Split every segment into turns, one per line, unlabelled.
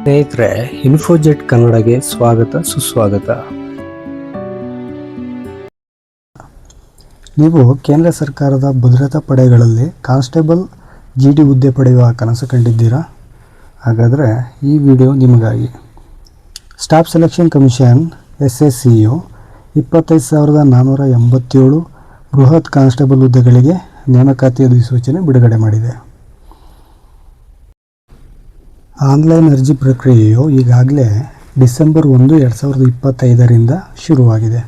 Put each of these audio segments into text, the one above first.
ಸ್ನೇಹಿತರೆ, ಇನ್ಫೋಜೆಟ್ ಕನ್ನಡಗೆ ಸ್ವಾಗತ ಸುಸ್ವಾಗತ.
ನೀವು ಕೇಂದ್ರ ಸರ್ಕಾರದ ಭದ್ರತಾ ಪಡೆಗಳಲ್ಲಿ ಕಾನ್ಸ್ಟೇಬಲ್ ಜಿಡಿ ಹುದ್ದೆ ಪಡೆಯುವ ಕನಸು ಕಂಡಿದ್ದೀರಾ? ಹಾಗಾದರೆ ಈ ವಿಡಿಯೋ ನಿಮಗಾಗಿ. ಸ್ಟಾಫ್ ಸೆಲೆಕ್ಷನ್ ಕಮಿಷನ್ SSCಯು 25,487 ಬೃಹತ್ ಕಾನ್ಸ್ಟೇಬಲ್ ಹುದ್ದೆಗಳಿಗೆ ನೇಮಕಾತಿ ಅಧಿಸೂಚನೆ ಬಿಡುಗಡೆ ಮಾಡಿದೆ. ಆನ್ಲೈನ್ ಅರ್ಜಿ ಪ್ರಕ್ರಿಯೆಯು ಈಗಾಗಲೇ ಡಿಸೆಂಬರ್ 1, 2025ರಿಂದ ಶುರುವಾಗಿದೆ.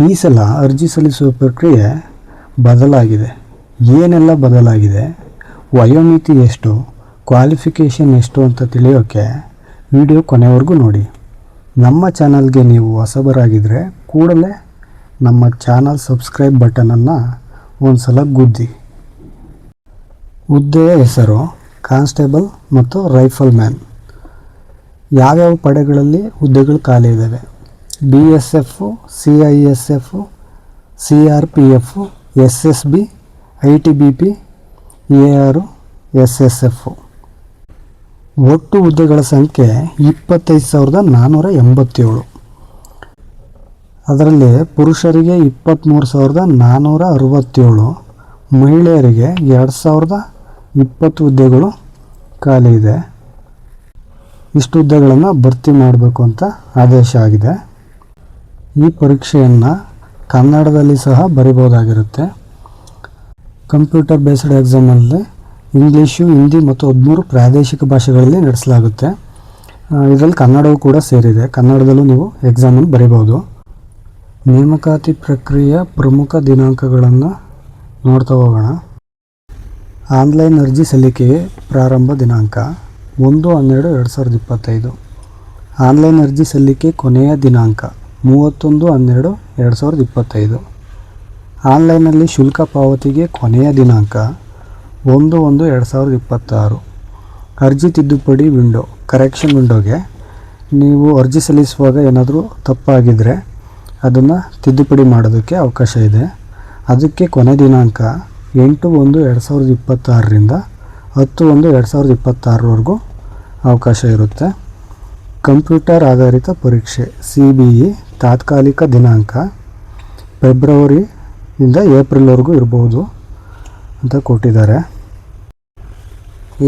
ಈ ಸಲ ಅರ್ಜಿ ಸಲ್ಲಿಸುವ ಪ್ರಕ್ರಿಯೆ ಬದಲಾಗಿದೆ. ಏನೆಲ್ಲ ಬದಲಾಗಿದೆ, ವಯೋಮಿತಿ ಎಷ್ಟು, ಕ್ವಾಲಿಫಿಕೇಷನ್ ಎಷ್ಟು ಅಂತ ತಿಳಿಯೋಕ್ಕೆ ವಿಡಿಯೋ ಕೊನೆವರೆಗೂ ನೋಡಿ. ನಮ್ಮ ಚಾನಲ್ಗೆ ನೀವು ಹೊಸಬರಾಗಿದ್ದರೆ ಕೂಡಲೇ ನಮ್ಮ ಚಾನಲ್ ಸಬ್ಸ್ಕ್ರೈಬ್ ಬಟನನ್ನು ಒಂದು ಸಲ ಗುದ್ದಿ. ಹುದ್ದೆಯ ಹೆಸರು ಕಾನ್ಸ್ಟೇಬಲ್ ಮತ್ತು ರೈಫಲ್ ಮ್ಯಾನ್. ಯಾವ್ಯಾವ ಪಡೆಗಳಲ್ಲಿ ಹುದ್ದೆಗಳು ಖಾಲಿ ಇದ್ದಾವೆ? BSF, CISF, CRPF, SSB, ITBP, AR, SSF. ಒಟ್ಟು ಹುದ್ದೆಗಳ ಸಂಖ್ಯೆ 25,487. ಅದರಲ್ಲಿ ಪುರುಷರಿಗೆ 23,467, ಮಹಿಳೆಯರಿಗೆ 2,020 ಹುದ್ದೆಗಳು ಖಾಲಿ ಇದೆ. ಇಷ್ಟು ಹುದ್ದೆಗಳನ್ನು ಭರ್ತಿ ಮಾಡಬೇಕು ಅಂತ ಆದೇಶ ಆಗಿದೆ. ಈ ಪರೀಕ್ಷೆಯನ್ನು ಕನ್ನಡದಲ್ಲಿ ಸಹ ಬರೀಬೋದಾಗಿರುತ್ತೆ. ಕಂಪ್ಯೂಟರ್ ಬೇಸ್ಡ್ ಎಕ್ಸಾಮಲ್ಲಿ ಇಂಗ್ಲೀಷು, ಹಿಂದಿ ಮತ್ತು 13 ಪ್ರಾದೇಶಿಕ ಭಾಷೆಗಳಲ್ಲಿ ನಡೆಸಲಾಗುತ್ತೆ. ಇದರಲ್ಲಿ ಕನ್ನಡವೂ ಕೂಡ ಸೇರಿದೆ. ಕನ್ನಡದಲ್ಲೂ ನೀವು ಎಕ್ಸಾಮನ್ನು ಬರೀಬೋದು. ನೇಮಕಾತಿ ಪ್ರಕ್ರಿಯೆಯ ಪ್ರಮುಖ ದಿನಾಂಕಗಳನ್ನು ನೋಡ್ತಾ ಹೋಗೋಣ. ಆನ್ಲೈನ್ ಅರ್ಜಿ ಸಲ್ಲಿಕೆಗೆ ಪ್ರಾರಂಭ ದಿನಾಂಕ 1/12/2025. ಆನ್ಲೈನ್ ಅರ್ಜಿ ಸಲ್ಲಿಕೆ ಕೊನೆಯ ದಿನಾಂಕ 31/12/2025. ಆನ್ಲೈನಲ್ಲಿ ಶುಲ್ಕ ಪಾವತಿಗೆ ಕೊನೆಯ ದಿನಾಂಕ 1/1/2026. ಅರ್ಜಿ ತಿದ್ದುಪಡಿ ವಿಂಡೋ, ಕರೆಕ್ಷನ್ ವಿಂಡೋಗೆ ನೀವು ಅರ್ಜಿ ಸಲ್ಲಿಸುವಾಗ ಏನಾದರೂ ತಪ್ಪಾಗಿದ್ದರೆ ಅದನ್ನು ತಿದ್ದುಪಡಿ ಮಾಡೋದಕ್ಕೆ ಅವಕಾಶ ಇದೆ. ಅದಕ್ಕೆ ಕೊನೆ ದಿನಾಂಕ 8/1/2026ರಿಂದ 10/1/2026ವರೆಗೂ ಅವಕಾಶ ಇರುತ್ತೆ. ಕಂಪ್ಯೂಟರ್ ಆಧಾರಿತ ಪರೀಕ್ಷೆ CBE ತಾತ್ಕಾಲಿಕ ದಿನಾಂಕ ಫೆಬ್ರವರಿಯಿಂದ ಏಪ್ರಿಲ್ವರೆಗೂ ಇರ್ಬೋದು ಅಂತ ಕೊಟ್ಟಿದ್ದಾರೆ.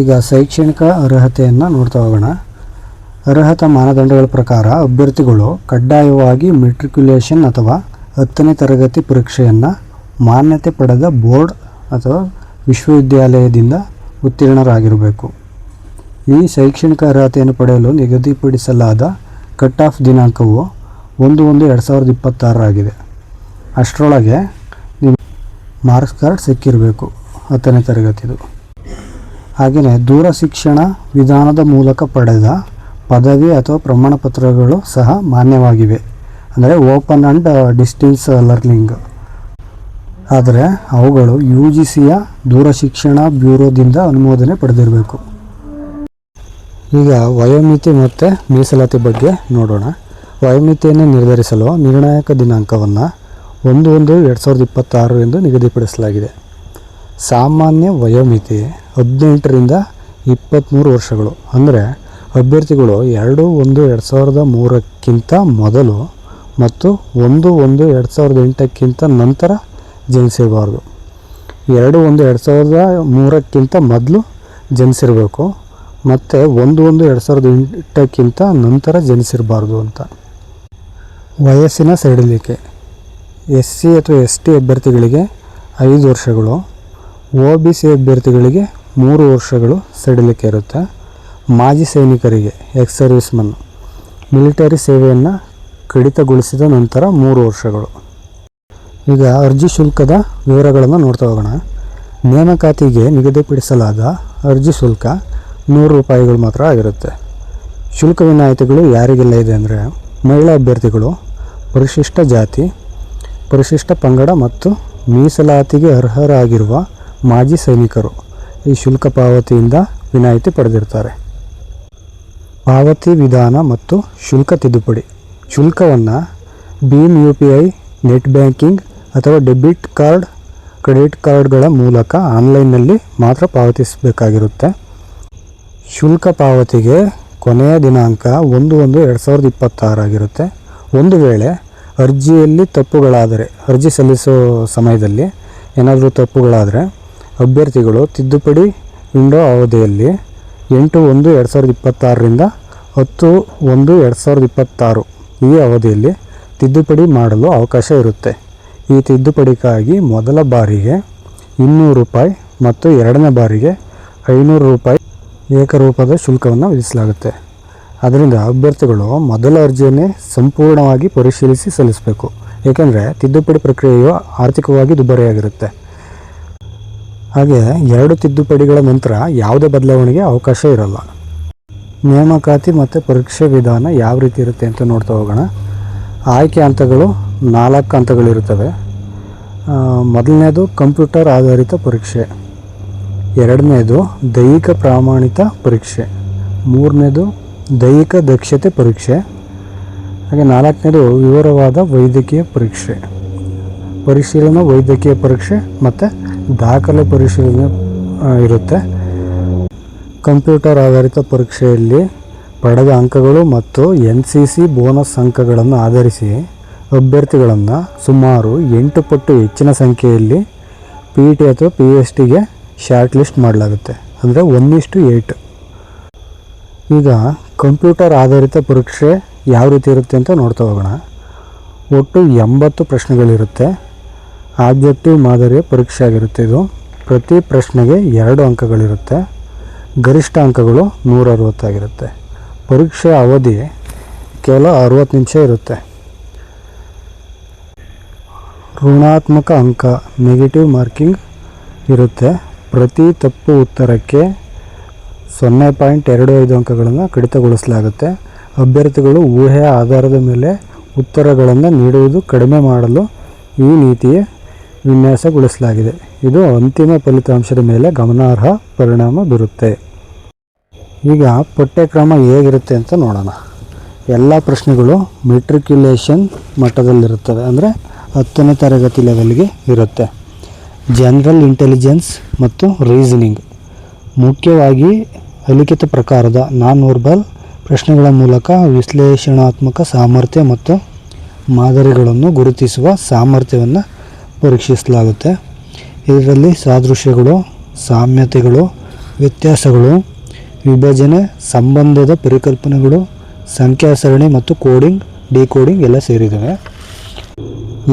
ಈಗ ಶೈಕ್ಷಣಿಕ ಅರ್ಹತೆಯನ್ನು ನೋಡ್ತಾ ಹೋಗೋಣ. ಅರ್ಹತಾ ಮಾನದಂಡಗಳ ಪ್ರಕಾರ ಅಭ್ಯರ್ಥಿಗಳು ಕಡ್ಡಾಯವಾಗಿ ಮೆಟ್ರಿಕ್ಯುಲೇಷನ್ ಅಥವಾ 10ನೇ ತರಗತಿ ಪರೀಕ್ಷೆಯನ್ನು ಮಾನ್ಯತೆ ಪಡೆದ ಬೋರ್ಡ್ ಅಥವಾ ವಿಶ್ವವಿದ್ಯಾಲಯದಿಂದ ಉತ್ತೀರ್ಣರಾಗಿರಬೇಕು. ಈ ಶೈಕ್ಷಣಿಕ ಅರ್ಹತೆಯನ್ನು ಪಡೆಯಲು ನಿಗದಿಪಡಿಸಲಾದ ಕಟ್ ಆಫ್ ದಿನಾಂಕವು 1/1/2026 ಆಗಿದೆ. ಅಷ್ಟರೊಳಗೆ ನೀವು ಮಾರ್ಕ್ಸ್ ಕಾರ್ಡ್ ಸಿಕ್ಕಿರಬೇಕು 10ನೇ ತರಗತಿದು. ಹಾಗೆಯೇ ದೂರ ಶಿಕ್ಷಣ ವಿಧಾನದ ಮೂಲಕ ಪಡೆದ ಪದವಿ ಅಥವಾ ಪ್ರಮಾಣ ಪತ್ರಗಳು ಸಹ ಮಾನ್ಯವಾಗಿವೆ. ಅಂದರೆ ಓಪನ್ ಆ್ಯಂಡ್ ಡಿಸ್ಟೆನ್ಸ್ ಲರ್ನಿಂಗ್. ಆದರೆ ಅವುಗಳು UGCಯ ದೂರ ಶಿಕ್ಷಣ ಬ್ಯೂರೋದಿಂದ ಅನುಮೋದನೆ ಪಡೆದಿರಬೇಕು. ಈಗ ವಯೋಮಿತಿ ಮತ್ತು ಮೀಸಲಾತಿ ಬಗ್ಗೆ ನೋಡೋಣ. ವಯೋಮಿತಿಯನ್ನು ನಿರ್ಧರಿಸಲು ನಿರ್ಣಾಯಕ ದಿನಾಂಕವನ್ನು 1/1/2026 ಎಂದು ನಿಗದಿಪಡಿಸಲಾಗಿದೆ. ಸಾಮಾನ್ಯ ವಯೋಮಿತಿ 18ರಿಂದ 23 ವರ್ಷಗಳು. ಅಂದರೆ ಅಭ್ಯರ್ಥಿಗಳು 2/1/2003ಕ್ಕಿಂತ ಮೊದಲು ಮತ್ತು 1/1/2008ಕ್ಕಿಂತ ನಂತರ ಜನಿಸಿರಬಾರ್ದು. 2/1/2003ಕ್ಕಿಂತ ಮೊದಲು ಜನಿಸಿರಬೇಕು ಮತ್ತು 1/1/2008ಕ್ಕಿಂತ ನಂತರ ಜನಿಸಿರಬಾರ್ದು ಅಂತ. ವಯಸ್ಸಿನ ಸಡಿಲಿಕೆ SC ಅಥವಾ ST ಅಭ್ಯರ್ಥಿಗಳಿಗೆ 5 ವರ್ಷಗಳು, OBC ಅಭ್ಯರ್ಥಿಗಳಿಗೆ 3 ವರ್ಷಗಳು ಸಡಿಲಿಕೆ ಇರುತ್ತೆ. ಮಾಜಿ ಸೈನಿಕರಿಗೆ ಎಕ್ಸ್ ಸರ್ವಿಸ್ಮನ್ ಮಿಲಿಟರಿ ಸೇವೆಯನ್ನು ಕಡಿತಗೊಳಿಸಿದ ನಂತರ 3 ವರ್ಷಗಳು. ಈಗ ಅರ್ಜಿ ಶುಲ್ಕದ ವಿವರಗಳನ್ನು ನೋಡ್ತಾ ಹೋಗೋಣ. ನೇಮಕಾತಿಗೆ ನಿಗದಿಪಡಿಸಲಾದ ಅರ್ಜಿ ಶುಲ್ಕ 100 ರೂಪಾಯಿಗಳು ಮಾತ್ರ ಆಗಿರುತ್ತೆ. ಶುಲ್ಕ ವಿನಾಯಿತಿಗಳು ಯಾರಿಗೆಲ್ಲ ಇದೆ ಅಂದರೆ ಮಹಿಳಾ ಅಭ್ಯರ್ಥಿಗಳು, ಪರಿಶಿಷ್ಟ ಜಾತಿ, ಪರಿಶಿಷ್ಟ ಪಂಗಡ ಮತ್ತು ಮೀಸಲಾತಿಗೆ ಅರ್ಹರಾಗಿರುವ ಮಾಜಿ ಸೈನಿಕರು ಈ ಶುಲ್ಕ ಪಾವತಿಯಿಂದ ವಿನಾಯಿತಿ ಪಡೆದಿರ್ತಾರೆ. ಪಾವತಿ ವಿಧಾನ ಮತ್ತು ಶುಲ್ಕ ತಿದ್ದುಪಡಿ. ಶುಲ್ಕವನ್ನು ಭೀಮ್ UPI, ನೆಟ್ ಬ್ಯಾಂಕಿಂಗ್ ಅಥವಾ ಡೆಬಿಟ್ ಕಾರ್ಡ್, ಕ್ರೆಡಿಟ್ ಕಾರ್ಡ್ಗಳ ಮೂಲಕ ಆನ್ಲೈನ್ನಲ್ಲಿ ಮಾತ್ರ ಪಾವತಿಸಬೇಕಾಗಿರುತ್ತೆ. ಶುಲ್ಕ ಪಾವತಿಗೆ ಕೊನೆಯ ದಿನಾಂಕ 1/1/2026 ಆಗಿರುತ್ತೆ. ಒಂದು ವೇಳೆ ಅರ್ಜಿಯಲ್ಲಿ ತಪ್ಪುಗಳಾದರೆ, ಅರ್ಜಿ ಸಲ್ಲಿಸೋ ಸಮಯದಲ್ಲಿ ಏನಾದರೂ ತಪ್ಪುಗಳಾದರೆ ಅಭ್ಯರ್ಥಿಗಳು ತಿದ್ದುಪಡಿ ವಿಂಡೋ ಅವಧಿಯಲ್ಲಿ 8/1/2026ರಿಂದ 10/1/2026 ಈ ಅವಧಿಯಲ್ಲಿ ತಿದ್ದುಪಡಿ ಮಾಡಲು ಅವಕಾಶ ಇರುತ್ತೆ. ಈ ತಿದ್ದುಪಡಿಗಾಗಿ ಮೊದಲ ಬಾರಿಗೆ 200 ರೂಪಾಯಿ ಮತ್ತು ಎರಡನೇ ಬಾರಿಗೆ 500 ರೂಪಾಯಿ ಏಕರೂಪದ ಶುಲ್ಕವನ್ನು ವಿಧಿಸಲಾಗುತ್ತೆ. ಅದರಿಂದ ಅಭ್ಯರ್ಥಿಗಳು ಮೊದಲ ಅರ್ಜಿಯನ್ನೇ ಸಂಪೂರ್ಣವಾಗಿ ಪರಿಶೀಲಿಸಿ ಸಲ್ಲಿಸಬೇಕು. ಏಕೆಂದರೆ ತಿದ್ದುಪಡಿ ಪ್ರಕ್ರಿಯೆಯು ಆರ್ಥಿಕವಾಗಿ ದುಬಾರಿಯಾಗಿರುತ್ತೆ. ಹಾಗೆ 2 ತಿದ್ದುಪಡಿಗಳ ನಂತರ ಯಾವುದೇ ಬದಲಾವಣೆಗೆ ಅವಕಾಶ ಇರಲ್ಲ. ನೇಮಕಾತಿ ಮತ್ತು ಪರೀಕ್ಷೆ ವಿಧಾನ ಯಾವ ರೀತಿ ಇರುತ್ತೆ ಅಂತ ನೋಡ್ತಾ ಹೋಗೋಣ. ಆಯ್ಕೆ ಹಂತಗಳು 4 ಹಂತಗಳಿರುತ್ತವೆ. ಮೊದಲನೇದು ಕಂಪ್ಯೂಟರ್ ಆಧಾರಿತ ಪರೀಕ್ಷೆ, ಎರಡನೇದು ದೈಹಿಕ ಪ್ರಮಾಣಿತ ಪರೀಕ್ಷೆ, ಮೂರನೇದು ದೈಹಿಕ ದಕ್ಷತೆ ಪರೀಕ್ಷೆ, ಹಾಗೆ ನಾಲ್ಕನೇದು ವಿವರವಾದ ವೈದ್ಯಕೀಯ ಪರಿಶೀಲನಾ ವೈದ್ಯಕೀಯ ಪರೀಕ್ಷೆ ಮತ್ತು ದಾಖಲೆ ಪರಿಶೀಲನೆ ಇರುತ್ತೆ. ಕಂಪ್ಯೂಟರ್ ಆಧಾರಿತ ಪರೀಕ್ಷೆಯಲ್ಲಿ ಪಡೆದ ಅಂಕಗಳು ಮತ್ತು NCC ಬೋನಸ್ ಅಂಕಗಳನ್ನು ಆಧರಿಸಿ ಅಭ್ಯರ್ಥಿಗಳನ್ನು ಸುಮಾರು 8 ಪಟ್ಟು ಹೆಚ್ಚಿನ ಸಂಖ್ಯೆಯಲ್ಲಿ PET ಅಥವಾ PSTಗೆ ಶಾರ್ಟ್ ಲಿಸ್ಟ್ ಮಾಡಲಾಗುತ್ತೆ. ಅಂದರೆ 1:8. ಈಗ ಕಂಪ್ಯೂಟರ್ ಆಧಾರಿತ ಪರೀಕ್ಷೆ ಯಾವ ರೀತಿ ಇರುತ್ತೆ ಅಂತ ನೋಡ್ತಾ ಹೋಗೋಣ. ಒಟ್ಟು 80 ಪ್ರಶ್ನೆಗಳಿರುತ್ತೆ. ಆಬ್ಜೆಕ್ಟಿವ್ ಮಾದರಿಯ ಪರೀಕ್ಷೆ ಆಗಿರುತ್ತೆ ಇದು. ಪ್ರತಿ ಪ್ರಶ್ನೆಗೆ 2 ಅಂಕಗಳಿರುತ್ತೆ. ಗರಿಷ್ಠ ಅಂಕಗಳು 160 ಆಗಿರುತ್ತೆ. ಪರೀಕ್ಷೆ ಅವಧಿ ಕೇವಲ 60 ನಿಮಿಷ ಇರುತ್ತೆ. ಋಣಾತ್ಮಕ ಅಂಕ, ನೆಗೆಟಿವ್ ಮಾರ್ಕಿಂಗ್ ಇರುತ್ತೆ. ಪ್ರತಿ ತಪ್ಪು ಉತ್ತರಕ್ಕೆ 0.25 ಅಂಕಗಳನ್ನು ಕಡಿತಗೊಳಿಸಲಾಗುತ್ತೆ. ಅಭ್ಯರ್ಥಿಗಳು ಊಹೆಯ ಆಧಾರದ ಮೇಲೆ ಉತ್ತರಗಳನ್ನು ನೀಡುವುದು ಕಡಿಮೆ ಮಾಡಲು ಈ ನೀತಿಯ ವಿನ್ಯಾಸಗೊಳಿಸಲಾಗಿದೆ. ಇದು ಅಂತಿಮ ಫಲಿತಾಂಶದ ಮೇಲೆ ಗಮನಾರ್ಹ ಪರಿಣಾಮ ಬೀರುತ್ತೆ. ಈಗ ಪಠ್ಯಕ್ರಮ ಹೇಗಿರುತ್ತೆ ಅಂತ ನೋಡೋಣ. ಎಲ್ಲ ಪ್ರಶ್ನೆಗಳು ಮೆಟ್ರಿಕ್ಯುಲೇಷನ್ ಮಟ್ಟದಲ್ಲಿರುತ್ತವೆ, ಅಂದರೆ 10ನೇ ತರಗತಿ ಲೆವೆಲ್ಗೆ ಇರುತ್ತೆ. ಜನರಲ್ ಇಂಟೆಲಿಜೆನ್ಸ್ ಮತ್ತು ರೀಸನಿಂಗ್, ಮುಖ್ಯವಾಗಿ ಅಲಿಖಿತ ಪ್ರಕಾರದ ನಾನ್ ವರ್ಬಲ್ ಪ್ರಶ್ನೆಗಳ ಮೂಲಕ ವಿಶ್ಲೇಷಣಾತ್ಮಕ ಸಾಮರ್ಥ್ಯ ಮತ್ತು ಮಾದರಿಗಳನ್ನು ಗುರುತಿಸುವ ಸಾಮರ್ಥ್ಯವನ್ನು ಪರೀಕ್ಷಿಸಲಾಗುತ್ತೆ. ಇದರಲ್ಲಿ ಸಾದೃಶ್ಯಗಳು, ಸಾಮ್ಯತೆಗಳು, ವ್ಯತ್ಯಾಸಗಳು, ವಿಭಜನೆ, ಸಂಬಂಧದ ಪರಿಕಲ್ಪನೆಗಳು, ಸಂಖ್ಯಾ ಸರಣಿ ಮತ್ತು ಕೋಡಿಂಗ್, ಡಿಕೋಡಿಂಗ್ ಎಲ್ಲ ಸೇರಿದ್ದಾವೆ.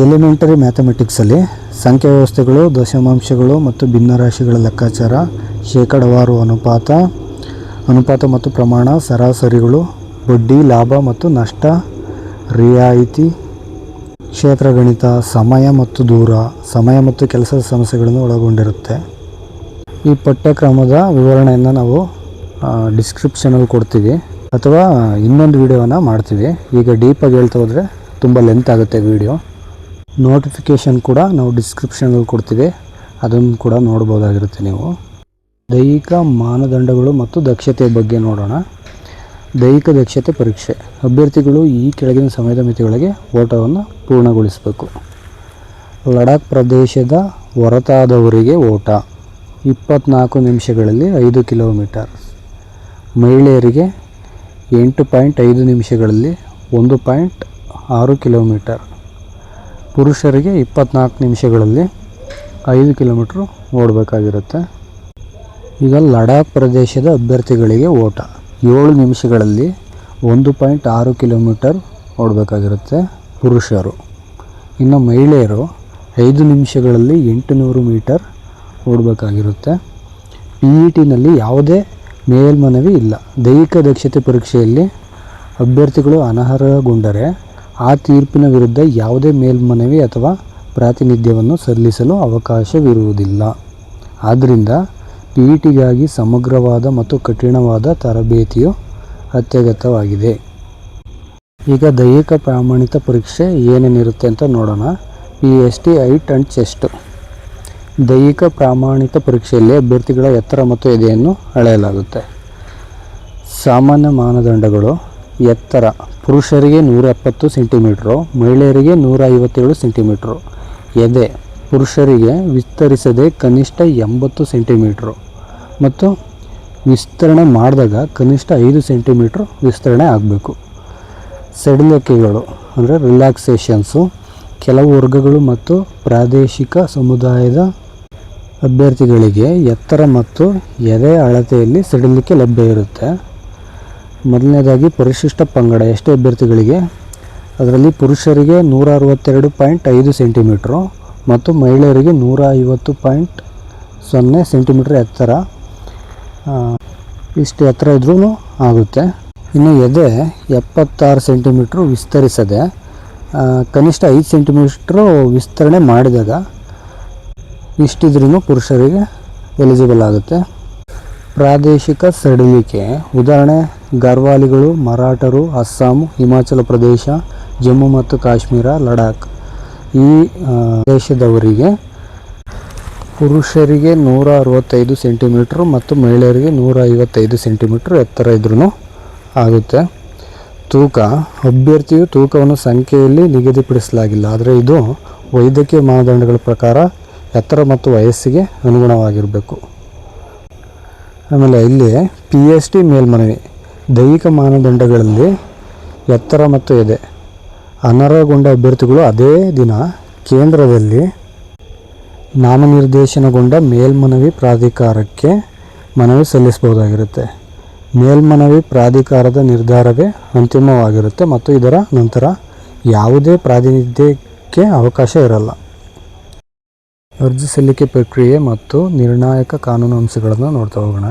ಎಲಿಮೆಂಟರಿ ಮ್ಯಾಥಮೆಟಿಕ್ಸಲ್ಲಿ ಸಂಖ್ಯಾ ವ್ಯವಸ್ಥೆಗಳು, ದಶಮಾಂಶಗಳು ಮತ್ತು ಭಿನ್ನರಾಶಿಗಳ ಲೆಕ್ಕಾಚಾರ, ಶೇಕಡಾವಾರು ಅನುಪಾತ ಮತ್ತು ಪ್ರಮಾಣ, ಸರಾಸರಿಗಳು, ಬಡ್ಡಿ, ಲಾಭ ಮತ್ತು ನಷ್ಟ, ರಿಯಾಯಿತಿ, ಕ್ಷೇತ್ರಗಣಿತ, ಸಮಯ ಮತ್ತು ದೂರ, ಸಮಯ ಮತ್ತು ಕೆಲಸದ ಸಮಸ್ಯೆಗಳನ್ನು ಒಳಗೊಂಡಿರುತ್ತೆ. ಈ ಪಠ್ಯಕ್ರಮದ ವಿವರಣೆಯನ್ನು ನಾವು ಡಿಸ್ಕ್ರಿಪ್ಷನಲ್ಲಿ ಕೊಡ್ತೀವಿ ಅಥವಾ ಇನ್ನೊಂದು ವಿಡಿಯೋನ ಮಾಡ್ತೀವಿ. ಈಗ ಡೀಪಾಗಿ ಹೇಳ್ತಾ ಹೋದರೆ ತುಂಬ ಲೆಂತ್ ಆಗುತ್ತೆ ವಿಡಿಯೋ. ನೋಟಿಫಿಕೇಷನ್ ಕೂಡ ನಾವು ಡಿಸ್ಕ್ರಿಪ್ಷನಲ್ಲಿ ಕೊಡ್ತೀವಿ, ಅದನ್ನು ಕೂಡ ನೋಡ್ಬೋದಾಗಿರುತ್ತೆ ನೀವು. ದೈಹಿಕ ಮಾನದಂಡಗಳು ಮತ್ತು ದಕ್ಷತೆಯ ಬಗ್ಗೆ ನೋಡೋಣ. ದೈಹಿಕ ದಕ್ಷತೆ ಪರೀಕ್ಷೆ. ಅಭ್ಯರ್ಥಿಗಳು ಈ ಕೆಳಗಿನ ಸಮಯದ ಮಿತಿಯೊಳಗೆ ಓಟವನ್ನು ಪೂರ್ಣಗೊಳಿಸಬೇಕು. ಲಡಾಖ್ ಪ್ರದೇಶದ ಹೊರತಾದವರಿಗೆ ಓಟ 24 ನಿಮಿಷಗಳಲ್ಲಿ 5 ಕಿಲೋಮೀಟರ್, ಮಹಿಳೆಯರಿಗೆ 8.5 ನಿಮಿಷಗಳಲ್ಲಿ 1.6 ಕಿಲೋಮೀಟರ್, ಪುರುಷರಿಗೆ 24 ನಿಮಿಷಗಳಲ್ಲಿ 5 ಕಿಲೋಮೀಟ್ರ್ ಓಡಬೇಕಾಗಿರುತ್ತೆ. ಈಗ ಲಡಾಖ್ ಪ್ರದೇಶದ ಅಭ್ಯರ್ಥಿಗಳಿಗೆ ಓಟ 7 ನಿಮಿಷಗಳಲ್ಲಿ 1.6 ಕಿಲೋಮೀಟರ್ ಓಡಬೇಕಾಗಿರುತ್ತೆ ಪುರುಷರು. ಇನ್ನು ಮಹಿಳೆಯರು 5 ನಿಮಿಷಗಳಲ್ಲಿ 800 ಮೀಟರ್ ಓಡಬೇಕಾಗಿರುತ್ತೆ. PETನಲ್ಲಿ ಯಾವುದೇ ಮೇಲ್ಮನವಿ ಇಲ್ಲ. ದೈಹಿಕ ದಕ್ಷತೆ ಪರೀಕ್ಷೆಯಲ್ಲಿ ಅಭ್ಯರ್ಥಿಗಳು ಅನರ್ಹಗೊಂಡರೆ ಆ ತೀರ್ಪಿನ ವಿರುದ್ಧ ಯಾವುದೇ ಮೇಲ್ಮನವಿ ಅಥವಾ ಪ್ರಾತಿನಿಧ್ಯವನ್ನು ಸಲ್ಲಿಸಲು ಅವಕಾಶವಿರುವುದಿಲ್ಲ. ಆದ್ದರಿಂದ PETಗಾಗಿ ಸಮಗ್ರವಾದ ಮತ್ತು ಕಠಿಣವಾದ ತರಬೇತಿಯು ಅತ್ಯಗತ್ಯವಾಗಿದೆ. ಈಗ ದೈಹಿಕ ಪ್ರಮಾಣಿತ ಪರೀಕ್ಷೆ ಏನೇನಿರುತ್ತೆ ಅಂತ ನೋಡೋಣ. PST height and chest. ದೈಹಿಕ ಪ್ರಮಾಣಿತ ಪರೀಕ್ಷೆಯಲ್ಲಿ ಅಭ್ಯರ್ಥಿಗಳ ಎತ್ತರ ಮತ್ತು ಎದೆಯನ್ನು ಅಳೆಯಲಾಗುತ್ತೆ. ಸಾಮಾನ್ಯ ಮಾನದಂಡಗಳು: ಎತ್ತರ ಪುರುಷರಿಗೆ 170 ಸೆಂಟಿಮೀಟ್ರು, ಮಹಿಳೆಯರಿಗೆ 157 ಸೆಂಟಿಮೀಟ್ರು. ಎದೆ ಪುರುಷರಿಗೆ ವಿಸ್ತರಿಸದೆ ಕನಿಷ್ಠ 80 ಸೆಂಟಿಮೀಟ್ರು ಮತ್ತು ವಿಸ್ತರಣೆ ಮಾಡಿದಾಗ ಕನಿಷ್ಠ 5 ಸೆಂಟಿಮೀಟ್ರ್ ವಿಸ್ತರಣೆ ಆಗಬೇಕು. ಸಡಿಲಿಕೆಗಳು ಅಂದರೆ ರಿಲ್ಯಾಕ್ಸೇಷನ್ಸು ಕೆಲವು ವರ್ಗಗಳು ಮತ್ತು ಪ್ರಾದೇಶಿಕ ಸಮುದಾಯದ ಅಭ್ಯರ್ಥಿಗಳಿಗೆ ಎತ್ತರ ಮತ್ತು ಎದೆ ಅಳತೆಯಲ್ಲಿ ಸಡಿಲಿಕೆ ಲಭ್ಯ ಇರುತ್ತೆ. ಮೊದಲನೇದಾಗಿ ಪರಿಶಿಷ್ಟ ಪಂಗಡ ಎಷ್ಟೇ ಅಭ್ಯರ್ಥಿಗಳಿಗೆ, ಅದರಲ್ಲಿ ಪುರುಷರಿಗೆ 162.5 ಸೆಂಟಿಮೀಟ್ರು ಮತ್ತು ಮಹಿಳೆಯರಿಗೆ 150.0 ಸೆಂಟಿಮೀಟ್ರ್ ಎತ್ತರ, ಇಷ್ಟು ಎತ್ತರ ಇದ್ರೂ ಆಗುತ್ತೆ. ಇನ್ನು ಎದೆ 76 ಸೆಂಟಿಮೀಟ್ರು ವಿಸ್ತರಿಸದೆ ಕನಿಷ್ಠ 5 ಸೆಂಟಿಮೀಟ್ರು ವಿಸ್ತರಣೆ ಮಾಡಿದಾಗ ಇಷ್ಟಿದ್ರೂ ಪುರುಷರಿಗೆ ಎಲಿಜಿಬಲ್ ಆಗುತ್ತೆ. ಪ್ರಾದೇಶಿಕ ಸಡಿಲಿಕೆ ಉದಾಹರಣೆ ಗರ್ವಾಲಿಗಳು, ಮರಾಠರು, ಅಸ್ಸಾಂ, ಹಿಮಾಚಲ ಪ್ರದೇಶ, ಜಮ್ಮು ಮತ್ತು ಕಾಶ್ಮೀರ, ಲಡಾಖ್ ಈ ದೇಶದವರಿಗೆ ಪುರುಷರಿಗೆ 165 ಸೆಂಟಿಮೀಟ್ರು ಮತ್ತು ಮಹಿಳೆಯರಿಗೆ 155 ಸೆಂಟಿಮೀಟ್ರ್ ಎತ್ತರ ಇದ್ರೂ ಆಗುತ್ತೆ. ತೂಕ ಅಭ್ಯರ್ಥಿಯು ತೂಕವನ್ನು ಸಂಖ್ಯೆಯಲ್ಲಿ ನಿಗದಿಪಡಿಸಲಾಗಿಲ್ಲ, ಆದರೆ ಇದು ವೈದ್ಯಕೀಯ ಮಾನದಂಡಗಳ ಪ್ರಕಾರ ಎತ್ತರ ಮತ್ತು ವಯಸ್ಸಿಗೆ ಅನುಗುಣವಾಗಿರಬೇಕು. ಆಮೇಲೆ ಇಲ್ಲಿ PST ಮೇಲ್ಮನವಿ ದೈಹಿಕ ಮಾನದಂಡಗಳಲ್ಲಿ ಎತ್ತರ ಮತ್ತು ಎದೆ ಅನರ್ಹಗೊಂಡ ಅಭ್ಯರ್ಥಿಗಳು ಅದೇ ದಿನ ಕೇಂದ್ರದಲ್ಲಿ ನಾಮನಿರ್ದೇಶನಗೊಂಡ ಮೇಲ್ಮನವಿ ಪ್ರಾಧಿಕಾರಕ್ಕೆ ಮನವಿ ಸಲ್ಲಿಸಬಹುದಾಗಿರುತ್ತೆ. ಮೇಲ್ಮನವಿ ಪ್ರಾಧಿಕಾರದ ನಿರ್ಧಾರವೇ ಅಂತಿಮವಾಗಿರುತ್ತೆ ಮತ್ತು ಇದರ ನಂತರ ಯಾವುದೇ ಪ್ರಾತಿನಿಧ್ಯಕ್ಕೆ ಅವಕಾಶ ಇರಲ್ಲ. ಅರ್ಜಿ ಸಲ್ಲಿಕೆ ಪ್ರಕ್ರಿಯೆ ಮತ್ತು ನಿರ್ಣಾಯಕ ಕಾನೂನು ಅಂಶಗಳನ್ನು ನೋಡ್ತಾ ಹೋಗೋಣ.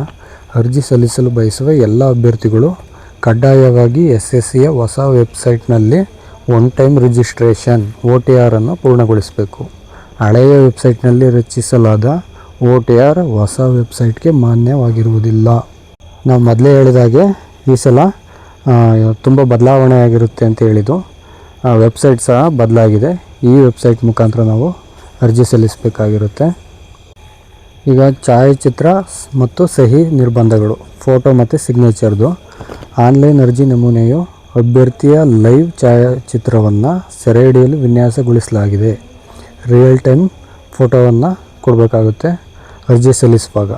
ಅರ್ಜಿ ಸಲ್ಲಿಸಲು ಬಯಸುವ ಎಲ್ಲ ಅಭ್ಯರ್ಥಿಗಳು ಕಡ್ಡಾಯವಾಗಿ SSCಯ ಹೊಸ ವೆಬ್ಸೈಟ್ನಲ್ಲಿ ಒನ್ ಟೈಮ್ ರಿಜಿಸ್ಟ್ರೇಷನ್ OTR ಅನ್ನು ಪೂರ್ಣಗೊಳಿಸಬೇಕು. ಹಳೆಯ ವೆಬ್ಸೈಟ್ನಲ್ಲಿ ರಚಿಸಲಾದ OTR ಹೊಸ ವೆಬ್ಸೈಟ್ಗೆ ಮಾನ್ಯವಾಗಿರುವುದಿಲ್ಲ. ನಾವು ಮೊದಲೇ ಹೇಳಿದಾಗೆ ಈ ಸಲ ತುಂಬ ಬದಲಾವಣೆ ಆಗಿರುತ್ತೆ ಅಂತ ಹೇಳಿದ್ದು. ವೆಬ್ಸೈಟ್ ಸಹ ಬದಲಾಗಿದೆ. ಈ ವೆಬ್ಸೈಟ್ ಮುಖಾಂತರ ನಾವು ಅರ್ಜಿ ಸಲ್ಲಿಸಬೇಕಾಗಿರುತ್ತೆ. ಈಗ ಛಾಯಾಚಿತ್ರ ಮತ್ತು ಸಹಿ ನಿರ್ಬಂಧಗಳು, ಫೋಟೋ ಮತ್ತು ಸಿಗ್ನೇಚರ್ದು. ಆನ್ಲೈನ್ ಅರ್ಜಿ ನಮೂನೆಯು ಅಭ್ಯರ್ಥಿಯ ಲೈವ್ ಛಾಯಾಚಿತ್ರವನ್ನು ಸೆರೆ ಹಿಡಿಯಲು ವಿನ್ಯಾಸಗೊಳಿಸಲಾಗಿದೆ. ರಿಯಲ್ ಟೈಮ್ ಫೋಟೋವನ್ನು ಕೊಡಬೇಕಾಗುತ್ತೆ ಅರ್ಜಿ ಸಲ್ಲಿಸುವಾಗ.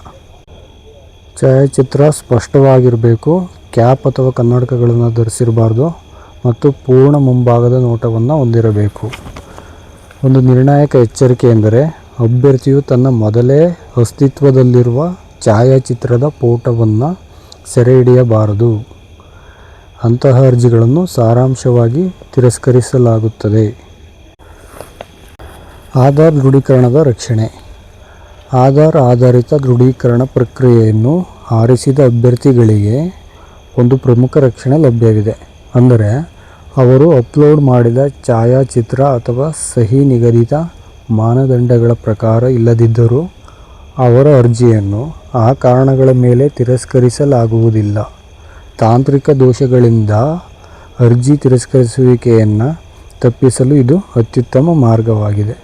ಛಾಯಾಚಿತ್ರ ಸ್ಪಷ್ಟವಾಗಿರಬೇಕು, ಕ್ಯಾಪ್ ಅಥವಾ ಕನ್ನಡಕಗಳನ್ನು ಧರಿಸಿರಬಾರ್ದು ಮತ್ತು ಪೂರ್ಣ ಮುಂಭಾಗದ ನೋಟವನ್ನು ಹೊಂದಿರಬೇಕು. ಒಂದು ನಿರ್ಣಾಯಕ ಎಚ್ಚರಿಕೆ ಎಂದರೆ ಅಭ್ಯರ್ಥಿಯು ತನ್ನ ಮೊದಲೇ ಅಸ್ತಿತ್ವದಲ್ಲಿರುವ ಛಾಯಾಚಿತ್ರದ ಫೋಟೋವನ್ನು ಸೆರೆ ಹಿಡಿಯಬಾರದು. ಅಂತಹ ಅರ್ಜಿಗಳನ್ನು ಸಾರಾಂಶವಾಗಿ ತಿರಸ್ಕರಿಸಲಾಗುತ್ತದೆ. ಆಧಾರ್ ದೃಢೀಕರಣದ ರಕ್ಷಣೆ. ಆಧಾರ್ ಆಧಾರಿತ ದೃಢೀಕರಣ ಪ್ರಕ್ರಿಯೆಯನ್ನು ಆರಿಸಿದ ಅಭ್ಯರ್ಥಿಗಳಿಗೆ ಒಂದು ಪ್ರಮುಖ ರಕ್ಷಣೆ ಲಭ್ಯವಿದೆ. ಅಂದರೆ ಅವರು ಅಪ್ಲೋಡ್ ಮಾಡಿದ ಛಾಯಾಚಿತ್ರ ಅಥವಾ ಸಹಿ ನಿಗದಿತ ಮಾನದಂಡಗಳ ಪ್ರಕಾರ ಇಲ್ಲದಿದ್ದರೂ ಅವರ ಅರ್ಜಿಯನ್ನು ಆ ಕಾರಣಗಳ ಮೇಲೆ ತಿರಸ್ಕರಿಸಲಾಗುವುದಿಲ್ಲ. ತಾಂತ್ರಿಕ ದೋಷಗಳಿಂದ ಅರ್ಜಿ ತಿರಸ್ಕರಿಸುವಿಕೆಯನ್ನು ತಪ್ಪಿಸಲು ಇದು ಅತ್ಯುತ್ತಮ ಮಾರ್ಗವಾಗಿದೆ.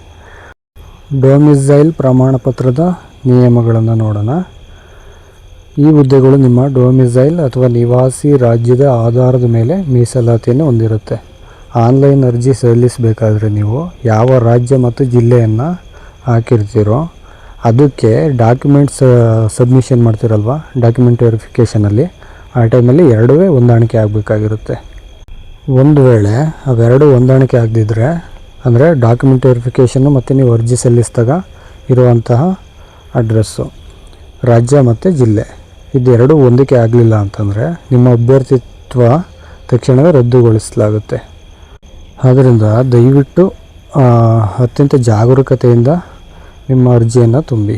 ಡೊಮಿಸೈಲ್ ಪ್ರಮಾಣಪತ್ರದ ನಿಯಮಗಳನ್ನು ನೋಡೋಣ. ಈ ಹುದ್ದೆಗಳು ನಿಮ್ಮ ಡೊಮಿಸೈಲ್ ಅಥವಾ ನಿವಾಸಿ ರಾಜ್ಯದ ಆಧಾರದ ಮೇಲೆ ಮೀಸಲಾತಿಯನ್ನು ಹೊಂದಿರುತ್ತೆ. ಆನ್ಲೈನ್ ಅರ್ಜಿ ಸಲ್ಲಿಸಬೇಕಾದ್ರೆ ನೀವು ಯಾವ ರಾಜ್ಯ ಮತ್ತು ಜಿಲ್ಲೆಯನ್ನು ಹಾಕಿರ್ತೀರೋ ಅದಕ್ಕೆ ಡಾಕ್ಯುಮೆಂಟ್ಸ್ ಸಬ್ಮಿಷನ್ ಮಾಡ್ತಿರಲ್ವ, ಡಾಕ್ಯುಮೆಂಟ್ ವೆರಿಫಿಕೇಷನಲ್ಲಿ ಆ ಟೈಮಲ್ಲಿ ಎರಡೂ ಹೊಂದಾಣಿಕೆ ಆಗಬೇಕಾಗಿರುತ್ತೆ. ಒಂದು ವೇಳೆ ಅವೆರಡು ಹೊಂದಾಣಿಕೆ ಆಗದಿದ್ದರೆ ಅಂದರೆ ಡಾಕ್ಯುಮೆಂಟ್ ವೆರಿಫಿಕೇಷನ್ನು ಮತ್ತು ನೀವು ಅರ್ಜಿ ಸಲ್ಲಿಸಿದಾಗ ಇರುವಂತಹ ಅಡ್ರೆಸ್ಸು, ರಾಜ್ಯ ಮತ್ತು ಜಿಲ್ಲೆ ಇದೆರಡೂ ಹೊಂದಿಕೆ ಆಗಲಿಲ್ಲ ಅಂತಂದರೆ ನಿಮ್ಮ ಅಭ್ಯರ್ಥಿತ್ವ ತಕ್ಷಣವೇ ರದ್ದುಗೊಳಿಸಲಾಗುತ್ತೆ. ಆದ್ದರಿಂದ ದಯವಿಟ್ಟು ಅತ್ಯಂತ ಜಾಗರೂಕತೆಯಿಂದ ನಿಮ್ಮ ಅರ್ಜಿಯನ್ನು ತುಂಬಿ.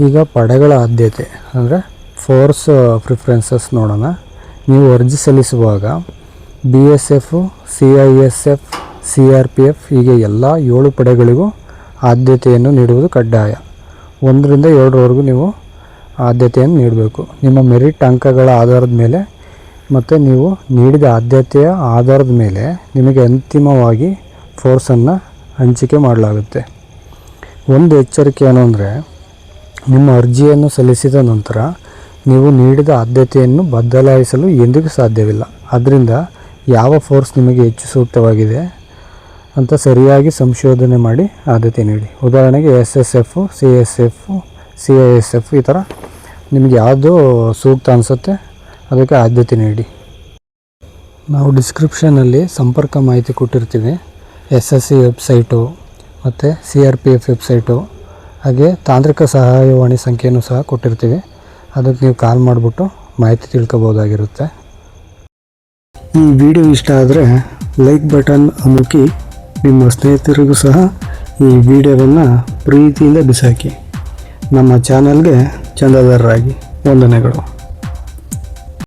ಈಗ ಪಡೆಗಳ ಆದ್ಯತೆ ಅಂದರೆ ಫೋರ್ಸ್ ಪ್ರಿಫರೆನ್ಸಸ್ ನೋಡೋಣ. ನೀವು ಅರ್ಜಿ ಸಲ್ಲಿಸುವಾಗ BSF, CISF, CRPF ಹೀಗೆ ಎಲ್ಲ 7 ಪಡೆಗಳಿಗೂ ಆದ್ಯತೆಯನ್ನು ನೀಡುವುದು ಕಡ್ಡಾಯ. 1ರಿಂದ 7ರವರೆಗೂ ನೀವು ಆದ್ಯತೆಯನ್ನು ನೀಡಬೇಕು. ನಿಮ್ಮ ಮೆರಿಟ್ ಅಂಕಗಳ ಆಧಾರದ ಮೇಲೆ ಮತ್ತು ನೀವು ನೀಡಿದ ಆದ್ಯತೆಯ ಆಧಾರದ ಮೇಲೆ ನಿಮಗೆ ಅಂತಿಮವಾಗಿ ಫೋರ್ಸನ್ನು ಹಂಚಿಕೆ ಮಾಡಲಾಗುತ್ತೆ. ಒಂದು ಎಚ್ಚರಿಕೆ ಏನು ಅಂದರೆ ನಿಮ್ಮ ಅರ್ಜಿಯನ್ನು ಸಲ್ಲಿಸಿದ ನಂತರ ನೀವು ನೀಡಿದ ಆದ್ಯತೆಯನ್ನು ಬದಲಾಯಿಸಲು ಎಂದಿಗೂ ಸಾಧ್ಯವಿಲ್ಲ. ಆದ್ದರಿಂದ ಯಾವ ಫೋರ್ಸ್ ನಿಮಗೆ ಹೆಚ್ಚು ಸೂಕ್ತವಾಗಿದೆ ಅಂತ ಸರಿಯಾಗಿ ಸಂಶೋಧನೆ ಮಾಡಿ ಆದ್ಯತೆ ನೀಡಿ. ಉದಾಹರಣೆಗೆ SSF, CSF, CISF ಈ ಥರ ನಿಮಗೆ ಯಾವುದು ಸೂಕ್ತ ಅನಿಸುತ್ತೆ ಅದಕ್ಕೆ ಆದ್ಯತೆ ನೀಡಿ. ನಾವು ಡಿಸ್ಕ್ರಿಪ್ಷನಲ್ಲಿ ಸಂಪರ್ಕ ಮಾಹಿತಿ ಕೊಟ್ಟಿರ್ತೀವಿ. SSC ವೆಬ್ಸೈಟು ಮತ್ತು CRPF ವೆಬ್ಸೈಟು, ಹಾಗೆ ತಾಂತ್ರಿಕ ಸಹಾಯವಾಣಿ ಸಂಖ್ಯೆಯನ್ನು ಸಹ ಕೊಟ್ಟಿರ್ತೀವಿ. ಅದಕ್ಕೆ ನೀವು ಕಾಲ್ ಮಾಡಿಬಿಟ್ಟು ಮಾಹಿತಿ ತಿಳ್ಕೊಬೋದಾಗಿರುತ್ತೆ. ಈ ವಿಡಿಯೋ ಇಷ್ಟ ಆದರೆ ಲೈಕ್ ಬಟನ್ ಅಮುಕಿ ನಿಮ್ಮ ಸ್ನೇಹಿತರಿಗೂ ಸಹ ಈ ವಿಡಿಯೋವನ್ನು ಪ್ರೀತಿಯಿಂದ ಬಿಸಾಕಿ. ನಮ್ಮ ಚಾನಲ್ಗೆ ಚಂದಾದಾರರಾಗಿ. ವಂದನೆಗಳು.